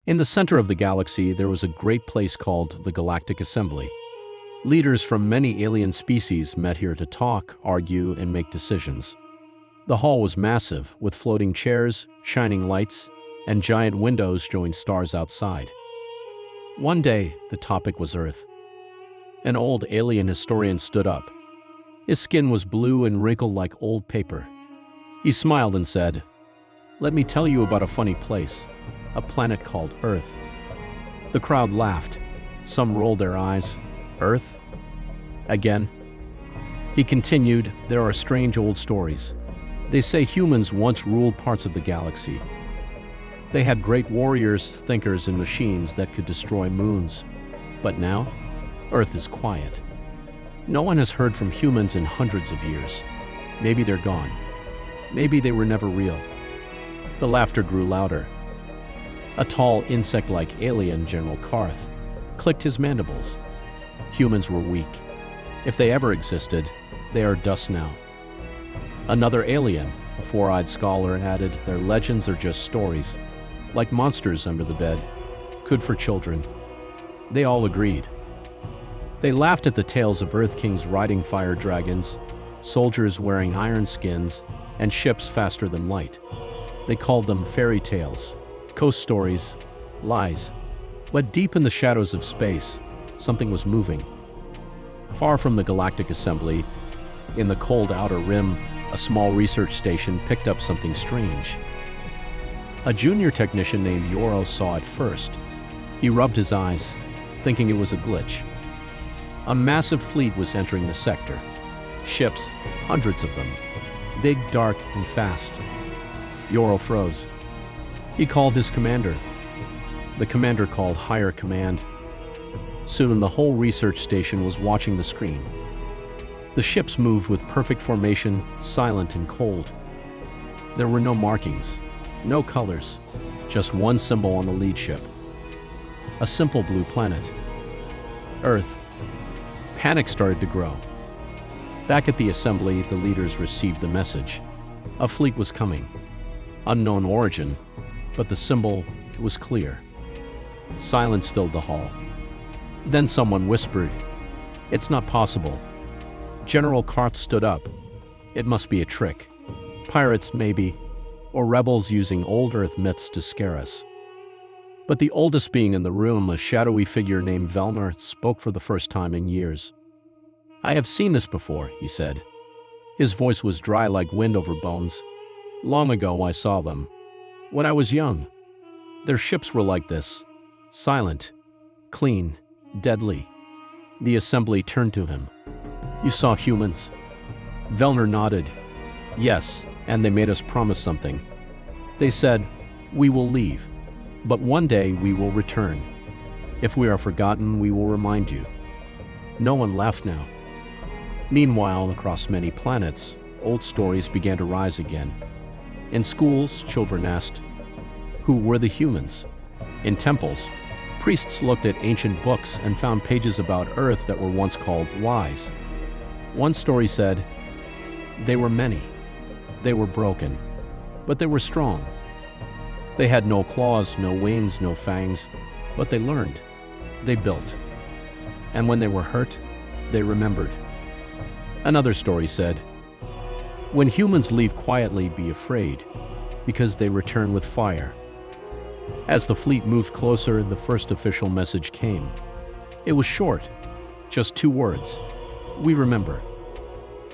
In the center of the galaxy, there was a great place called the Galactic Assembly. Leaders from many alien species met here to talk, argue, and make decisions. The hall was massive, with floating chairs, shining lights, and giant windows showing stars outside. One day, the topic was Earth. An old alien historian stood up. His skin was blue and wrinkled like old paper. He smiled and said, "Let me tell you about a funny place, a planet called Earth." The crowd laughed. Some rolled their eyes. Earth? Again? He continued, "There are strange old stories. They say humans once ruled parts of the galaxy. They had great warriors, thinkers, and machines that could destroy moons. But now, Earth is quiet. No one has heard from humans in hundreds of years. Maybe they're gone. Maybe they were never real." The laughter grew louder. A tall, insect-like alien, General Karth, clicked his mandibles. Humans were weak. If they ever existed, they are dust now. Another alien, a four-eyed scholar, added, "Their legends are just stories, like monsters under the bed, good for children." They all agreed. They laughed at the tales of Earth Kings riding fire dragons, soldiers wearing iron skins, and ships faster than light. They called them fairy tales, ghost stories, lies. But deep in the shadows of space, something was moving. Far from the Galactic Assembly, in the cold outer rim, a small research station picked up something strange. A junior technician named Yoro saw it first. He rubbed his eyes, thinking it was a glitch. A massive fleet was entering the sector. Ships, hundreds of them. Big, dark, and fast. Yoro froze. He called his commander. The commander called higher command. Soon the whole research station was watching the screen. The ships moved with perfect formation, silent and cold. There were no markings, no colors, just one symbol on the lead ship. A simple blue planet. Earth. Panic started to grow. Back at the assembly, the leaders received the message. A fleet was coming. Unknown origin, but the symbol was clear. Silence filled the hall. Then someone whispered, "It's not possible." General Karth stood up. "It must be a trick. Pirates, maybe, or rebels using old Earth myths to scare us." But the oldest being in the room, a shadowy figure named Velner, spoke for the first time in years. "I have seen this before," he said. His voice was dry like wind over bones. "Long ago I saw them. When I was young. Their ships were like this. Silent, clean, deadly." The assembly turned to him. "You saw humans?" Velner nodded. "Yes, and they made us promise something. They said, 'We will leave, but one day we will return. If we are forgotten, we will remind you.'" No one laughed now. Meanwhile, across many planets, old stories began to rise again. In schools, children asked, "Who were the humans?" In temples, priests looked at ancient books and found pages about Earth that were once called lies. One story said, "They were many. They were broken, but they were strong. They had no claws, no wings, no fangs, but they learned. They built. And when they were hurt, they remembered." Another story said, "When humans leave quietly, be afraid, because they return with fire." As the fleet moved closer, the first official message came. It was short, just 2 words. "We remember."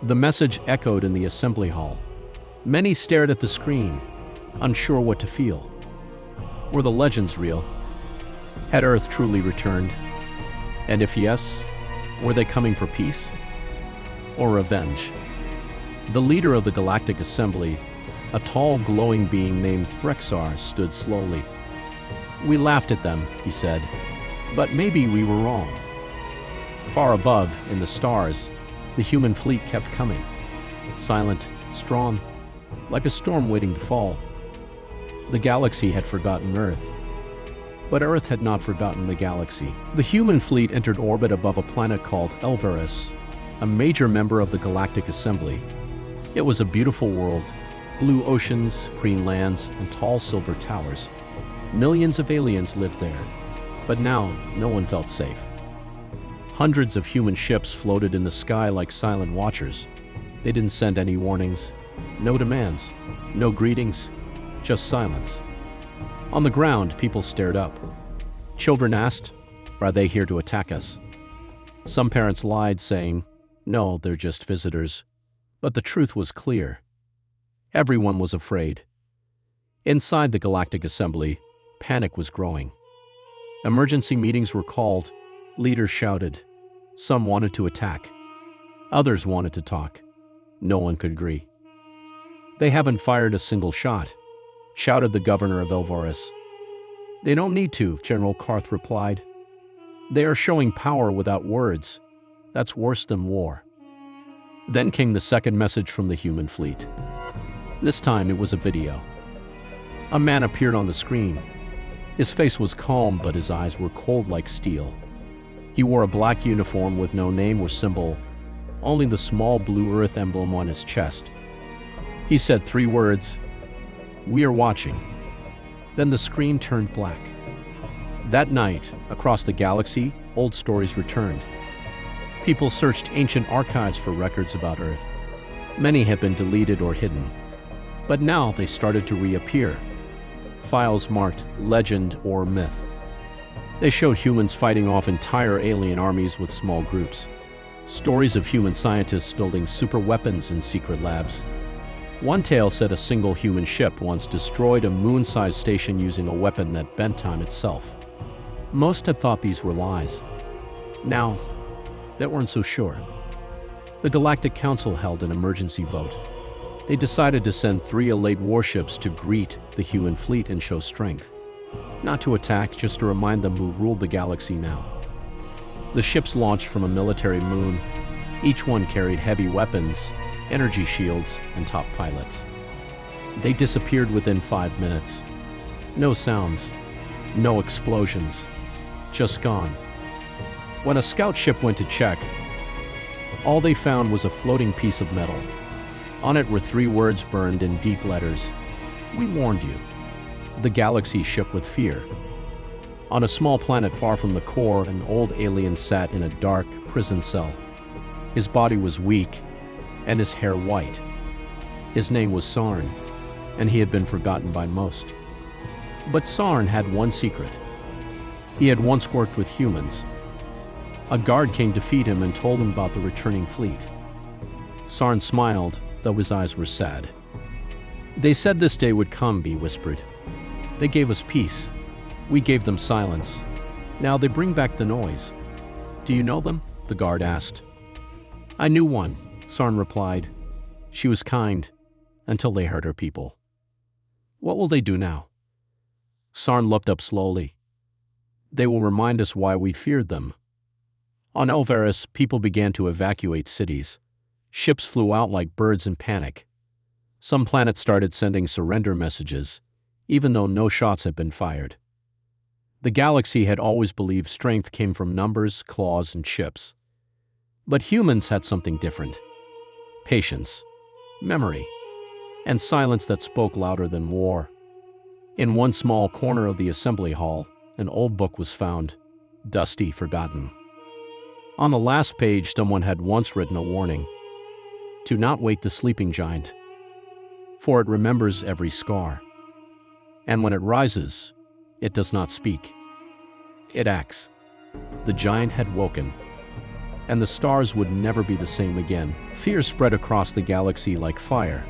The message echoed in the assembly hall. Many stared at the screen, unsure what to feel. Were the legends real? Had Earth truly returned? And if yes, were they coming for peace or revenge? The leader of the Galactic Assembly, a tall, glowing being named Threxar, stood slowly. "We laughed at them," he said, "but maybe we were wrong." Far above, in the stars, the human fleet kept coming. Silent, strong, like a storm waiting to fall. The galaxy had forgotten Earth. But Earth had not forgotten the galaxy. The human fleet entered orbit above a planet called Elveris, a major member of the Galactic Assembly. It was a beautiful world, blue oceans, green lands, and tall silver towers. Millions of aliens lived there, but now no one felt safe. Hundreds of human ships floated in the sky like silent watchers. They didn't send any warnings, no demands, no greetings, just silence. On the ground, people stared up. Children asked, "Are they here to attack us?" Some parents lied, saying, "No, they're just visitors." But the truth was clear. Everyone was afraid. Inside the Galactic Assembly, panic was growing. Emergency meetings were called. Leaders shouted. Some wanted to attack. Others wanted to talk. No one could agree. "They haven't fired a single shot," shouted the governor of Elvoris. "They don't need to," General Karth replied. "They are showing power without words. That's worse than war." Then came the second message from the human fleet. This time it was a video. A man appeared on the screen. His face was calm, but his eyes were cold like steel. He wore a black uniform with no name or symbol, only the small blue Earth emblem on his chest. He said 3 words, "We are watching." Then the screen turned black. That night, across the galaxy, old stories returned. People searched ancient archives for records about Earth. Many had been deleted or hidden, but now they started to reappear. Files marked legend or myth. They showed humans fighting off entire alien armies with small groups. Stories of human scientists building super weapons in secret labs. One tale said a single human ship once destroyed a moon-sized station using a weapon that bent time itself. Most had thought these were lies. Now, they weren't so sure. The Galactic Council held an emergency vote. They decided to send 3 elite warships to greet the human fleet and show strength. Not to attack, just to remind them who ruled the galaxy now. The ships launched from a military moon. Each one carried heavy weapons, energy shields, and top pilots. They disappeared within 5 minutes. No sounds, no explosions, just gone. When a scout ship went to check, all they found was a floating piece of metal. On it were 3 words burned in deep letters. "We warned you." The galaxy shook with fear. On a small planet far from the core, an old alien sat in a dark prison cell. His body was weak, and his hair white. His name was Sarn, and he had been forgotten by most. But Sarn had one secret. He had once worked with humans. A guard came to feed him and told him about the returning fleet. Sarn smiled, though his eyes were sad. "They said this day would come," he whispered. "They gave us peace. We gave them silence. Now they bring back the noise." "Do you know them?" the guard asked. "I knew one," Sarn replied. "She was kind, until they hurt her people." "What will they do now?" Sarn looked up slowly. "They will remind us why we feared them." On Elvaris, people began to evacuate cities. Ships flew out like birds in panic. Some planets started sending surrender messages, even though no shots had been fired. The galaxy had always believed strength came from numbers, claws, and ships. But humans had something different. Patience, memory, and silence that spoke louder than war. In one small corner of the assembly hall, an old book was found, dusty, forgotten. On the last page, someone had once written a warning. "Do not wake the sleeping giant, for it remembers every scar. And when it rises, it does not speak. It acts." The giant had woken, and the stars would never be the same again. Fear spread across the galaxy like fire.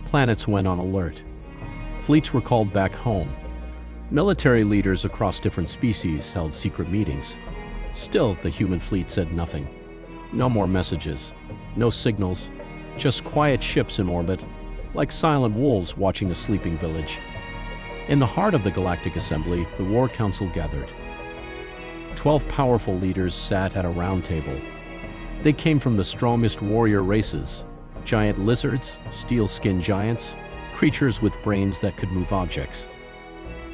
Planets went on alert. Fleets were called back home. Military leaders across different species held secret meetings. Still, the human fleet said nothing. No more messages, no signals, just quiet ships in orbit, like silent wolves watching a sleeping village. In the heart of the Galactic Assembly, the War Council gathered. 12 powerful leaders sat at a round table. They came from the strongest warrior races, giant lizards, steel-skinned giants, creatures with brains that could move objects.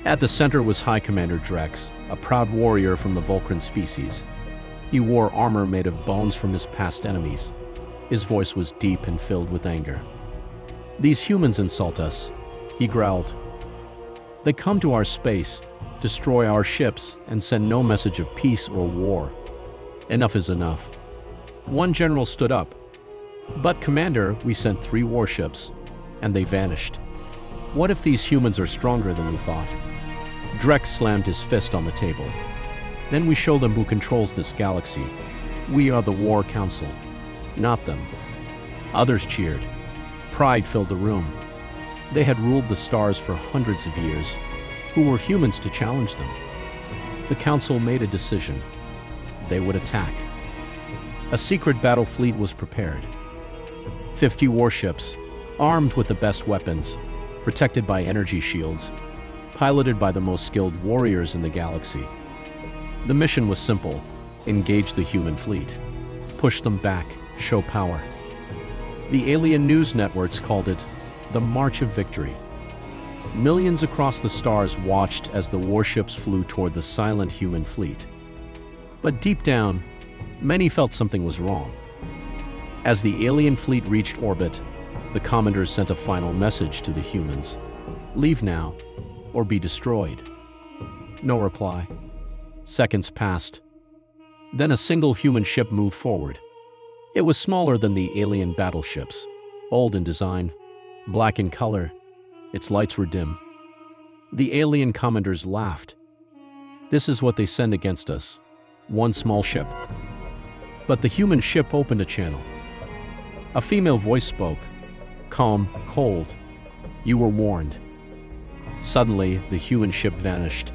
At the center was High Commander Drex, a proud warrior from the Vulcan species. He wore armor made of bones from his past enemies. His voice was deep and filled with anger. "These humans insult us," he growled. They come to our space, destroy our ships, and send no message of peace or war. Enough is enough. One general stood up. But, Commander, we sent 3 warships, and they vanished. What if these humans are stronger than we thought? Drex slammed his fist on the table. Then we show them who controls this galaxy. We are the War Council, not them. Others cheered. Pride filled the room. They had ruled the stars for hundreds of years. Who were humans to challenge them? The Council made a decision. They would attack. A secret battle fleet was prepared. 50 warships, armed with the best weapons, protected by energy shields, piloted by the most skilled warriors in the galaxy. The mission was simple: engage the human fleet, push them back, show power. The alien news networks called it the March of Victory. Millions across the stars watched as the warships flew toward the silent human fleet. But deep down, many felt something was wrong. As the alien fleet reached orbit, the commanders sent a final message to the humans: leave now, or be destroyed. No reply. Seconds passed. Then a single human ship moved forward. It was smaller than the alien battleships, old in design, black in color. Its lights were dim. The alien commanders laughed. This is what they send against us: one small ship. But the human ship opened a channel. A female voice spoke, calm, cold. You were warned. Suddenly, the human ship vanished.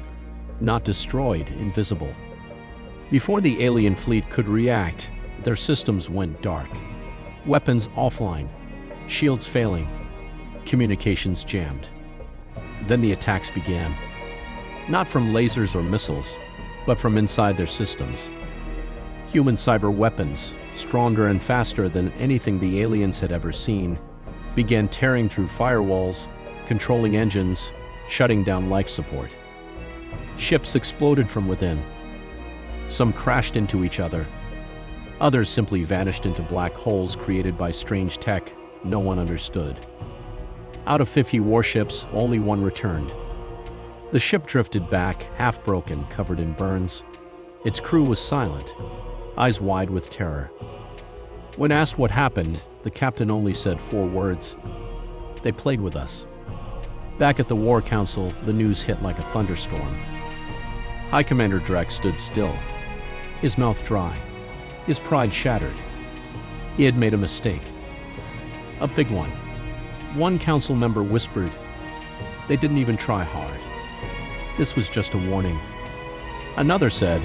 Not destroyed, invisible. Before the alien fleet could react, their systems went dark. Weapons offline, shields failing, communications jammed. Then the attacks began. Not from lasers or missiles, but from inside their systems. Human cyber weapons, stronger and faster than anything the aliens had ever seen, began tearing through firewalls, controlling engines, shutting down life support. Ships exploded from within. Some crashed into each other. Others simply vanished into black holes created by strange tech no one understood. Out of 50 warships, only one returned. The ship drifted back, half broken, covered in burns. Its crew was silent, eyes wide with terror. When asked what happened, the captain only said 4 words: they played with us. Back at the War Council, the news hit like a thunderstorm. High Commander Drex stood still, his mouth dry, his pride shattered. He had made a mistake. A big one. One council member whispered, "They didn't even try hard. This was just a warning." Another said,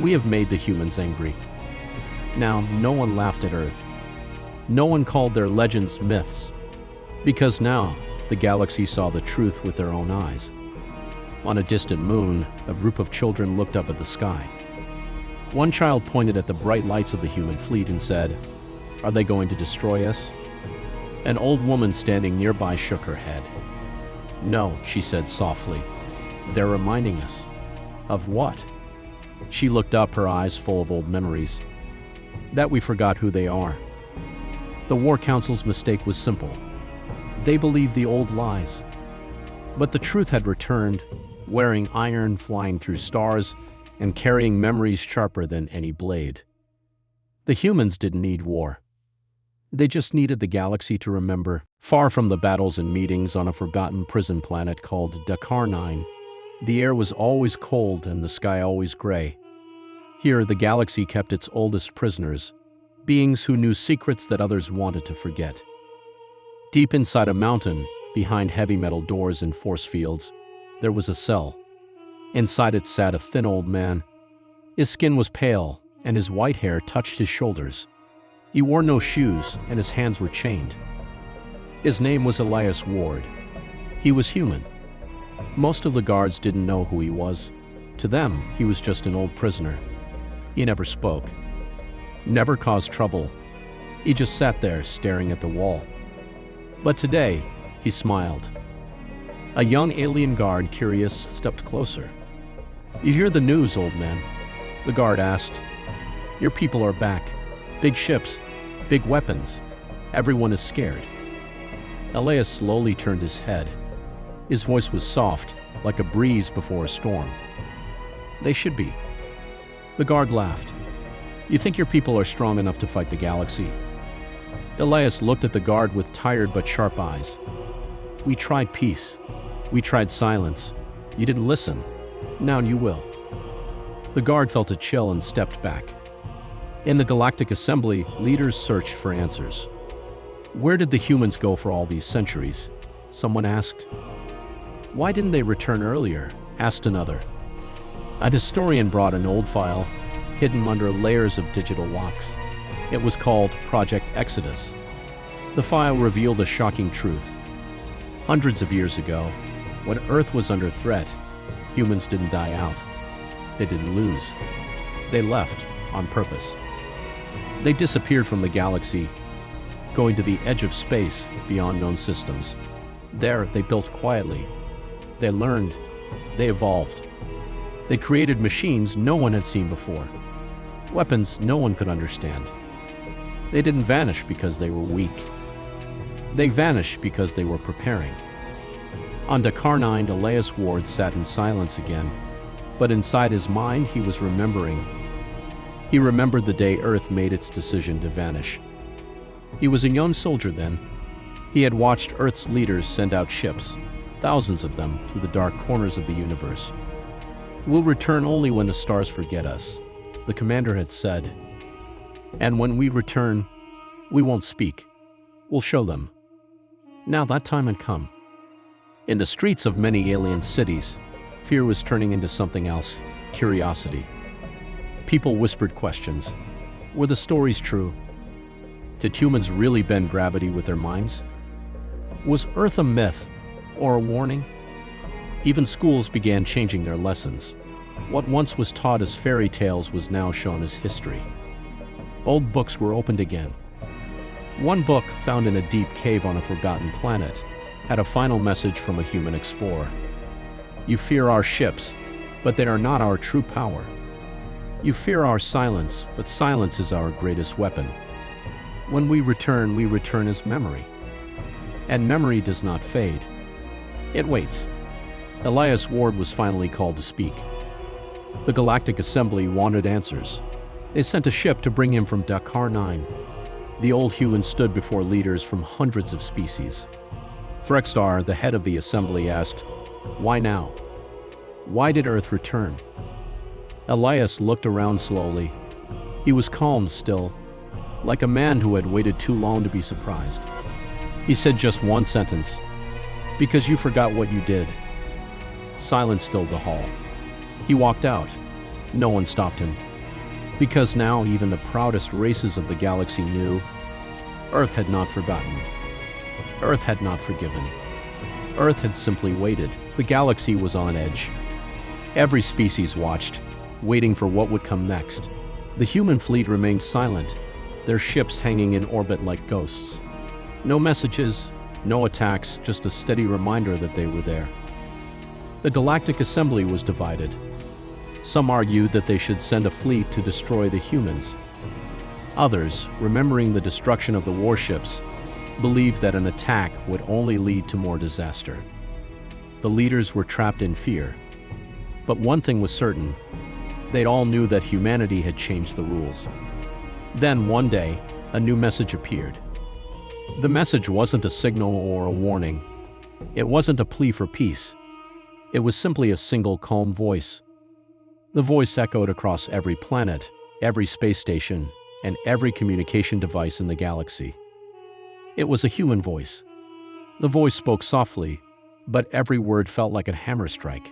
"We have made the humans angry." Now, no one laughed at Earth. No one called their legends myths. Because now, the galaxy saw the truth with their own eyes. On a distant moon, a group of children looked up at the sky. One child pointed at the bright lights of the human fleet and said, "Are they going to destroy us?" An old woman standing nearby shook her head. "No," she said softly. "They're reminding us." "Of what?" She looked up, her eyes full of old memories. "That we forgot who they are." The War Council's mistake was simple. They believed the old lies. But the truth had returned, wearing iron, flying through stars, and carrying memories sharper than any blade. The humans didn't need war. They just needed the galaxy to remember. Far from the battles and meetings on a forgotten prison planet called Dakar 9, the air was always cold and the sky always gray. Here, the galaxy kept its oldest prisoners, beings who knew secrets that others wanted to forget. Deep inside a mountain, behind heavy metal doors and force fields, there was a cell. Inside it sat a thin old man. His skin was pale, and his white hair touched his shoulders. He wore no shoes, and his hands were chained. His name was Elias Ward. He was human. Most of the guards didn't know who he was. To them, he was just an old prisoner. He never spoke, never caused trouble. He just sat there staring at the wall. But today, he smiled. A young alien guard, curious, stepped closer. "You hear the news, old man?" The guard asked. "Your people are back. Big ships, big weapons. Everyone is scared." Elias slowly turned his head. His voice was soft, like a breeze before a storm. They should be. The guard laughed. You think your people are strong enough to fight the galaxy? Elias looked at the guard with tired but sharp eyes. We tried peace. We tried silence. You didn't listen. Now you will. The guard felt a chill and stepped back. In the Galactic Assembly, leaders searched for answers. Where did the humans go for all these centuries? Someone asked. Why didn't they return earlier? Asked another. A historian brought an old file, hidden under layers of digital locks. It was called Project Exodus. The file revealed a shocking truth. Hundreds of years ago, when Earth was under threat, humans didn't die out. They didn't lose. They left on purpose. They disappeared from the galaxy, going to the edge of space beyond known systems. There, they built quietly. They learned. They evolved. They created machines no one had seen before. Weapons no one could understand. They didn't vanish because they were weak. They vanished because they were preparing. On Dakar 9, Elias Ward sat in silence again, but inside his mind he was remembering. He remembered the day Earth made its decision to vanish. He was a young soldier then. He had watched Earth's leaders send out ships, thousands of them, through the dark corners of the universe. We'll return only when the stars forget us, the commander had said. And when we return, we won't speak. We'll show them. Now that time had come. In the streets of many alien cities, fear was turning into something else, curiosity. People whispered questions. Were the stories true? Did humans really bend gravity with their minds? Was Earth a myth or a warning? Even schools began changing their lessons. What once was taught as fairy tales was now shown as history. Old books were opened again. One book, found in a deep cave on a forgotten planet, had a final message from a human explorer. You fear our ships, but they are not our true power. You fear our silence, but silence is our greatest weapon. When we return as memory. And memory does not fade. It waits. Elias Ward was finally called to speak. The Galactic Assembly wanted answers. They sent a ship to bring him from Dakar 9. The old human stood before leaders from hundreds of species. Frexstar, the head of the assembly, asked, "Why now? Why did Earth return?" Elias looked around slowly. He was calm still, like a man who had waited too long to be surprised. He said just one sentence, "Because you forgot what you did." Silence filled the hall. He walked out. No one stopped him. Because now even the proudest races of the galaxy knew Earth had not forgotten. Earth had not forgiven. Earth had simply waited. The galaxy was on edge. Every species watched, waiting for what would come next. The human fleet remained silent, their ships hanging in orbit like ghosts. No messages, no attacks, just a steady reminder that they were there. The Galactic Assembly was divided. Some argued that they should send a fleet to destroy the humans. Others, remembering the destruction of the warships, believed that an attack would only lead to more disaster. The leaders were trapped in fear. But one thing was certain. They all knew that humanity had changed the rules. Then, one day, a new message appeared. The message wasn't a signal or a warning. It wasn't a plea for peace. It was simply a single calm voice. The voice echoed across every planet, every space station, and every communication device in the galaxy. It was a human voice. The voice spoke softly, but every word felt like a hammer strike.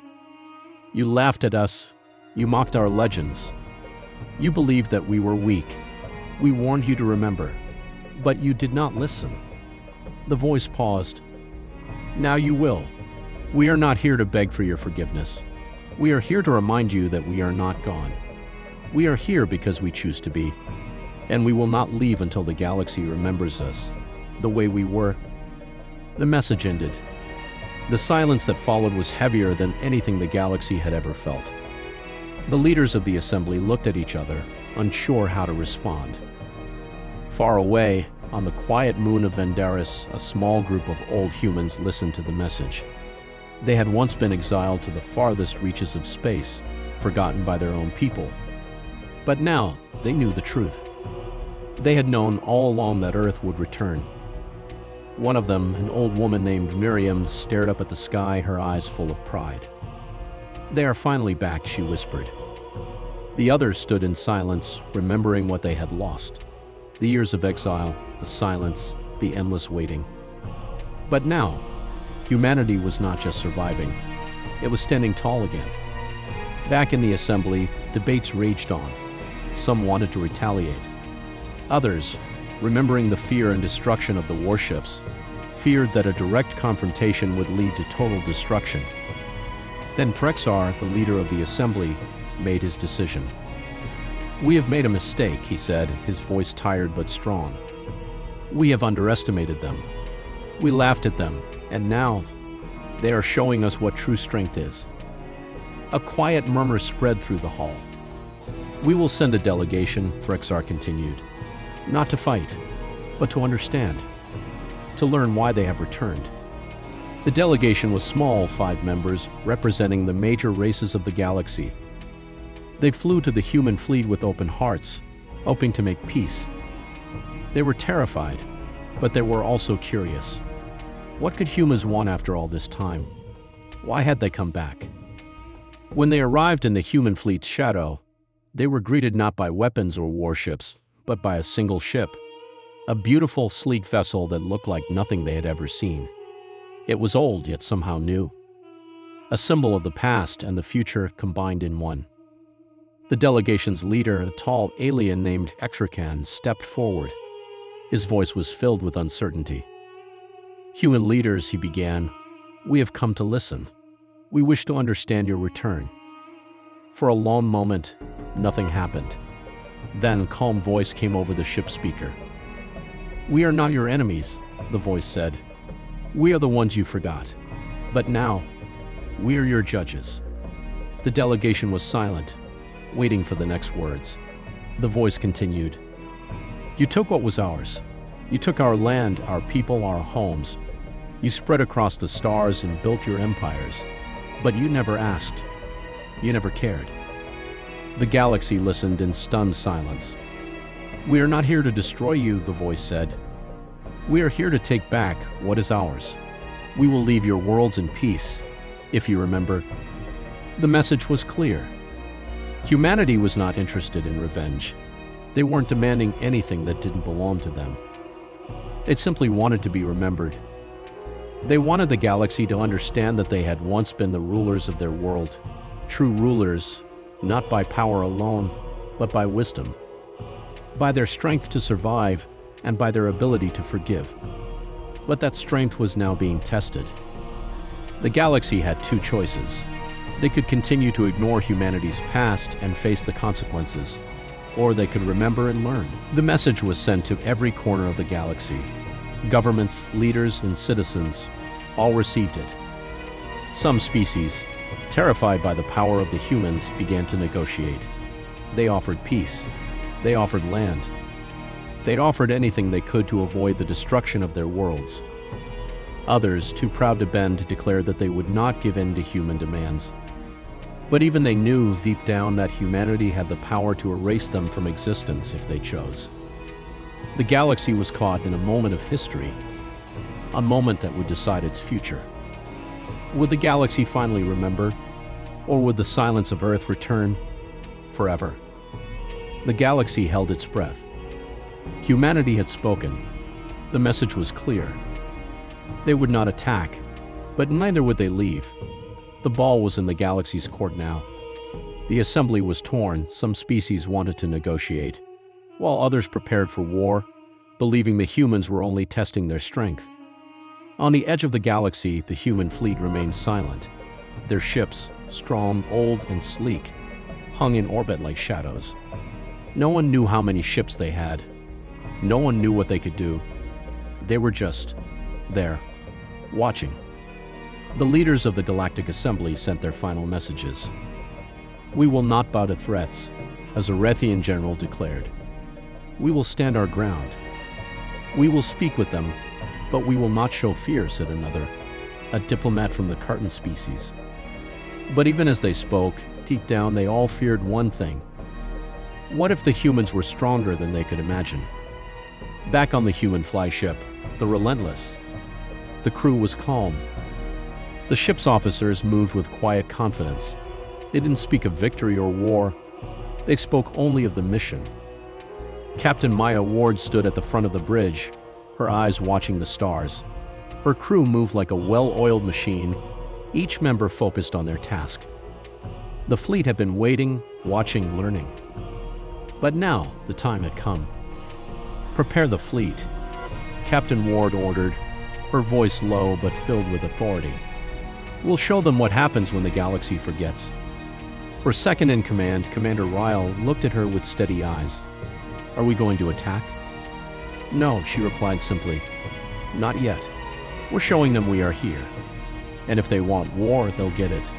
You laughed at us. You mocked our legends. You believed that we were weak. We warned you to remember, but you did not listen. The voice paused. Now you will. We are not here to beg for your forgiveness. We are here to remind you that we are not gone. We are here because we choose to be, and we will not leave until the galaxy remembers us the way we were. The message ended. The silence that followed was heavier than anything the galaxy had ever felt. The leaders of the assembly looked at each other, unsure how to respond. Far away, on the quiet moon of Vendaris, a small group of old humans listened to the message. They had once been exiled to the farthest reaches of space, forgotten by their own people. But now, they knew the truth. They had known all along that Earth would return. One of them, an old woman named Miriam, stared up at the sky, her eyes full of pride. "They are finally back," she whispered. The others stood in silence, remembering what they had lost. The years of exile, the silence, the endless waiting. But now, humanity was not just surviving. It was standing tall again. Back in the assembly, debates raged on. Some wanted to retaliate. Others, remembering the fear and destruction of the warships, feared that a direct confrontation would lead to total destruction. Then Prexar, the leader of the assembly, made his decision. "We have made a mistake," he said, his voice tired but strong. "We have underestimated them. We laughed at them, and now they are showing us what true strength is." A quiet murmur spread through the hall. "We will send a delegation," Prexar continued. "Not to fight, but to understand. To learn why they have returned." The delegation was small, 5 members, representing the major races of the galaxy. They flew to the human fleet with open hearts, hoping to make peace. They were terrified, but they were also curious. What could humans want after all this time? Why had they come back? When they arrived in the human fleet's shadow, they were greeted not by weapons or warships, but by a single ship. A beautiful, sleek vessel that looked like nothing they had ever seen. It was old, yet somehow new. A symbol of the past and the future combined in one. The delegation's leader, a tall alien named Extracan, stepped forward. His voice was filled with uncertainty. "Human leaders," he began, "we have come to listen. We wish to understand your return." For a long moment, nothing happened. Then a calm voice came over the ship speaker. "We are not your enemies," the voice said. "We are the ones you forgot. But now, we are your judges." The delegation was silent, waiting for the next words. The voice continued. "You took what was ours. You took our land, our people, our homes. You spread across the stars and built your empires. But you never asked. You never cared." The galaxy listened in stunned silence. "We are not here to destroy you," the voice said. "We are here to take back what is ours. We will leave your worlds in peace, if you remember." The message was clear. Humanity was not interested in revenge. They weren't demanding anything that didn't belong to them. They simply wanted to be remembered. They wanted the galaxy to understand that they had once been the rulers of their world. True rulers, not by power alone, but by wisdom. By their strength to survive, and by their ability to forgive. But that strength was now being tested. The galaxy had 2 choices. They could continue to ignore humanity's past and face the consequences, or they could remember and learn. The message was sent to every corner of the galaxy. Governments, leaders, and citizens all received it. Some species, terrified by the power of the humans, began to negotiate. They offered peace. They offered land. They'd offered anything they could to avoid the destruction of their worlds. Others, too proud to bend, declared that they would not give in to human demands. But even they knew deep down that humanity had the power to erase them from existence if they chose. The galaxy was caught in a moment of history, a moment that would decide its future. Would the galaxy finally remember, or would the silence of Earth return forever? The galaxy held its breath. Humanity had spoken. The message was clear. They would not attack, but neither would they leave. The ball was in the galaxy's court now. The assembly was torn. Some species wanted to negotiate, while others prepared for war, believing the humans were only testing their strength. On the edge of the galaxy, the human fleet remained silent. Their ships, strong, old, and sleek, hung in orbit like shadows. No one knew how many ships they had. No one knew what they could do. They were just there, watching. The leaders of the Galactic Assembly sent their final messages. "We will not bow to threats," as a Rethian general declared. "We will stand our ground. We will speak with them, but we will not show fear," said another. a diplomat from the Carton species. But even as they spoke, deep down they all feared one thing. What if the humans were stronger than they could imagine? Back on the human flagship, the Relentless, the crew was calm. The ship's officers moved with quiet confidence. They didn't speak of victory or war. They spoke only of the mission. Captain Maya Ward stood at the front of the bridge, her eyes watching the stars. Her crew moved like a well-oiled machine, each member focused on their task. The fleet had been waiting, watching, learning. But now, the time had come. "Prepare the fleet," Captain Ward ordered, her voice low but filled with authority. "We'll show them what happens when the galaxy forgets." Her second-in-command, Commander Ryle, looked at her with steady eyes. "Are we going to attack?" "No," she replied simply. "Not yet. We're showing them we are here. And if they want war, they'll get it."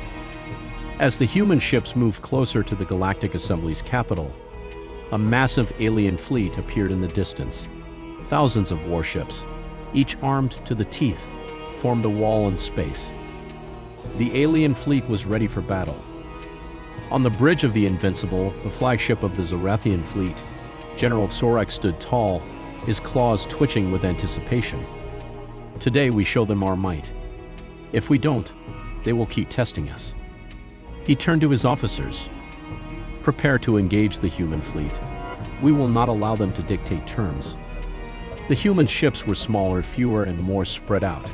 As the human ships moved closer to the Galactic Assembly's capital, a massive alien fleet appeared in the distance. Thousands of warships, each armed to the teeth, formed a wall in space. The alien fleet was ready for battle. On the bridge of the Invincible, the flagship of the Zarathian fleet, General Sorek stood tall, his claws twitching with anticipation. "Today we show them our might. If we don't, they will keep testing us." He turned to his officers. "Prepare to engage the human fleet. We will not allow them to dictate terms." The human ships were smaller, fewer, and more spread out.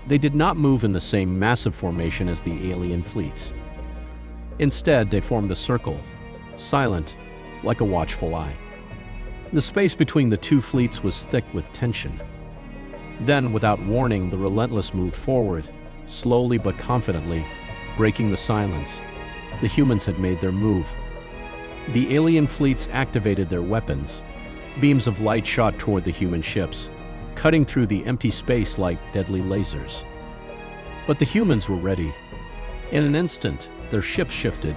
They did not move in the same massive formation as the alien fleets. Instead, they formed a circle, silent, like a watchful eye. The space between the two fleets was thick with tension. Then, without warning, the Relentless moved forward, slowly but confidently, breaking the silence. The humans had made their move. The alien fleets activated their weapons. Beams of light shot toward the human ships, cutting through the empty space like deadly lasers. But the humans were ready. In an instant, their ships shifted,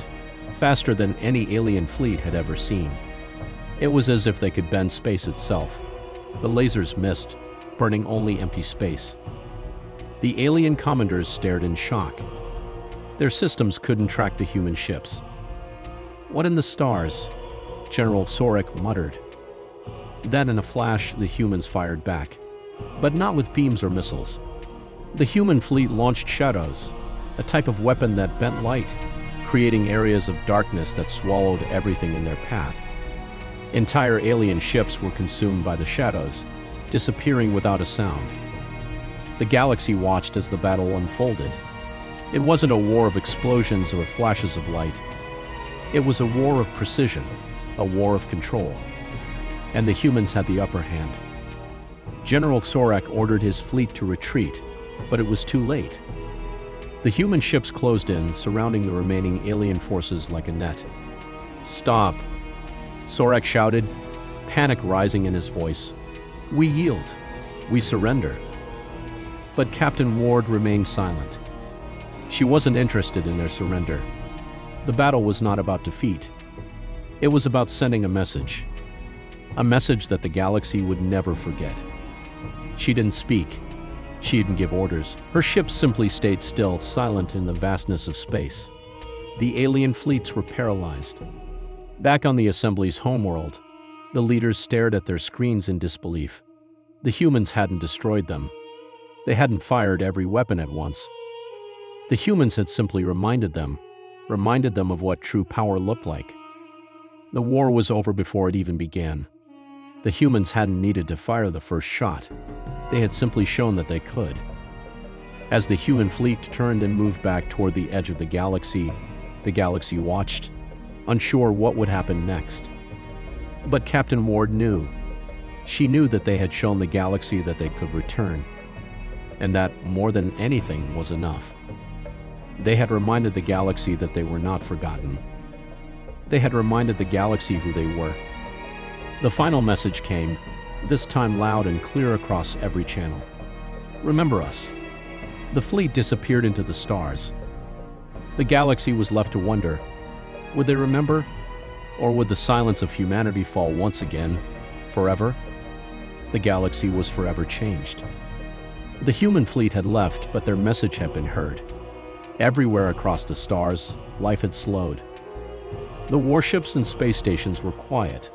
faster than any alien fleet had ever seen. It was as if they could bend space itself. The lasers missed, burning only empty space. The alien commanders stared in shock. Their systems couldn't track the human ships. "What in the stars?" General Sorek muttered. Then in a flash, the humans fired back, but not with beams or missiles. The human fleet launched shadows, a type of weapon that bent light, creating areas of darkness that swallowed everything in their path. Entire alien ships were consumed by the shadows, disappearing without a sound. The galaxy watched as the battle unfolded. It wasn't a war of explosions or flashes of light. It was a war of precision, a war of control. And the humans had the upper hand. General Sorek ordered his fleet to retreat, but it was too late. The human ships closed in, surrounding the remaining alien forces like a net. "Stop!" Sorek shouted, panic rising in his voice. "We yield. We surrender." But Captain Ward remained silent. She wasn't interested in their surrender. The battle was not about defeat. It was about sending a message. A message that the galaxy would never forget. She didn't speak. She didn't give orders. Her ships simply stayed still, silent in the vastness of space. The alien fleets were paralyzed. Back on the Assembly's homeworld, the leaders stared at their screens in disbelief. The humans hadn't destroyed them. They hadn't fired every weapon at once. The humans had simply reminded them of what true power looked like. The war was over before it even began. The humans hadn't needed to fire the first shot. They had simply shown that they could. As the human fleet turned and moved back toward the edge of the galaxy watched, unsure what would happen next. But Captain Ward knew. She knew that they had shown the galaxy that they could return, and that, more than anything, was enough. They had reminded the galaxy that they were not forgotten. They had reminded the galaxy who they were. The final message came, this time loud and clear across every channel. "Remember us." The fleet disappeared into the stars. The galaxy was left to wonder, would they remember? Or would the silence of humanity fall once again, forever? The galaxy was forever changed. The human fleet had left, but their message had been heard. Everywhere across the stars, life had slowed. The warships and space stations were quiet.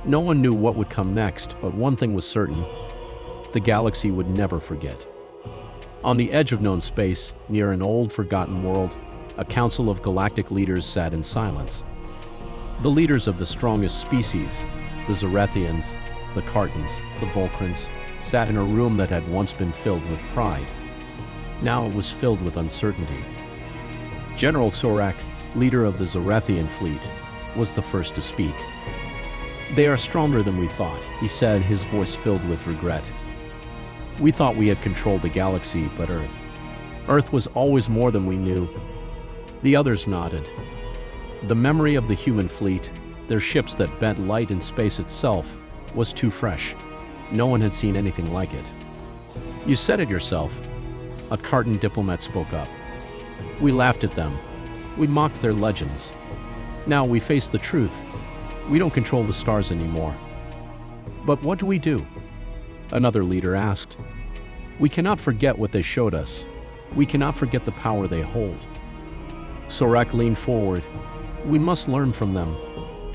No one knew what would come next, but one thing was certain: the galaxy would never forget. On the edge of known space, near an old, forgotten world, a council of galactic leaders sat in silence. The leaders of the strongest species, the Zarethians, the Cartans, the Vulcans, sat in a room that had once been filled with pride. Now it was filled with uncertainty. General Sorak, leader of the Zarethian fleet, was the first to speak. "They are stronger than we thought," he said, his voice filled with regret. "We thought we had controlled the galaxy, but Earth was always more than we knew." The others nodded. The memory of the human fleet, their ships that bent light in space itself, was too fresh. No one had seen anything like it. "You said it yourself," a Cartan diplomat spoke up. "We laughed at them. We mocked their legends. Now we face the truth. We don't control the stars anymore." "But what do we do?" another leader asked. "We cannot forget what they showed us. We cannot forget the power they hold." Sorak leaned forward. "We must learn from them.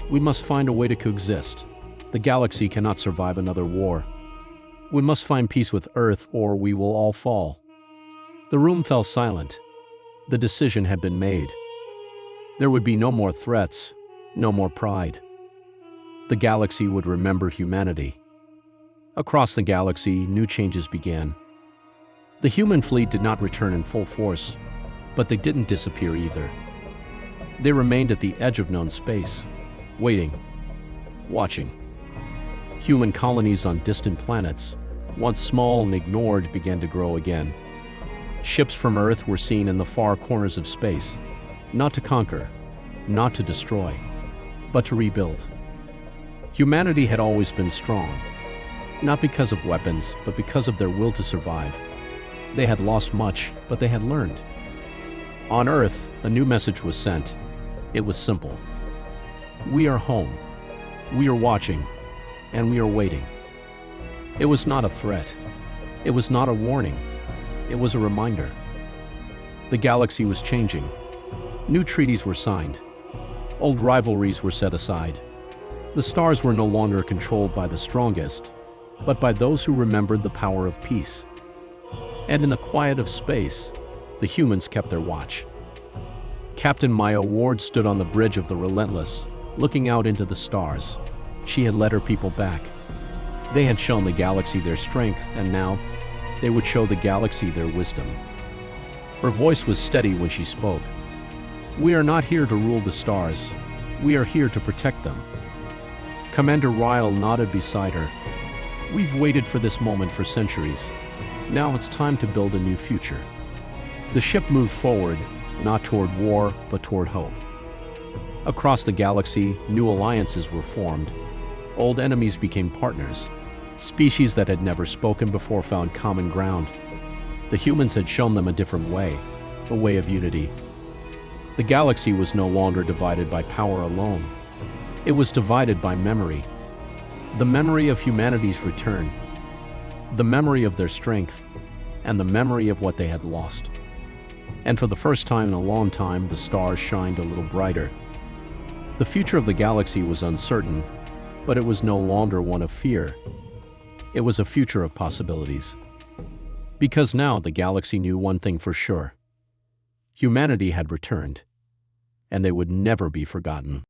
We must find a way to coexist. The galaxy cannot survive another war. We must find peace with Earth, or we will all fall." The room fell silent. The decision had been made. There would be no more threats, no more pride. The galaxy would remember humanity. Across the galaxy, new changes began. The human fleet did not return in full force, but they didn't disappear either. They remained at the edge of known space, waiting, watching. Human colonies on distant planets, once small and ignored, began to grow again. Ships from Earth were seen in the far corners of space, not to conquer, not to destroy, but to rebuild. Humanity had always been strong, not because of weapons, but because of their will to survive. They had lost much, but they had learned. On Earth, a new message was sent. It was simple. We are home. We are watching, and we are waiting. It was not a threat. It was not a warning. It was a reminder. The galaxy was changing. New treaties were signed. Old rivalries were set aside. The stars were no longer controlled by the strongest, but by those who remembered the power of peace. And in the quiet of space, the humans kept their watch. Captain Maya Ward stood on the bridge of the Relentless, looking out into the stars. She had led her people back. They had shown the galaxy their strength, and now they would show the galaxy their wisdom. Her voice was steady when she spoke. "We are not here to rule the stars. We are here to protect them." Commander Ryle nodded beside her. "We've waited for this moment for centuries. Now it's time to build a new future." The ship moved forward, not toward war, but toward hope. Across the galaxy, new alliances were formed. Old enemies became partners. Species that had never spoken before found common ground. The humans had shown them a different way, a way of unity. The galaxy was no longer divided by power alone. It was divided by memory. The memory of humanity's return, the memory of their strength, and the memory of what they had lost. And for the first time in a long time, the stars shined a little brighter. The future of the galaxy was uncertain, but it was no longer one of fear. It was a future of possibilities. Because now the galaxy knew one thing for sure. Humanity had returned, and they would never be forgotten.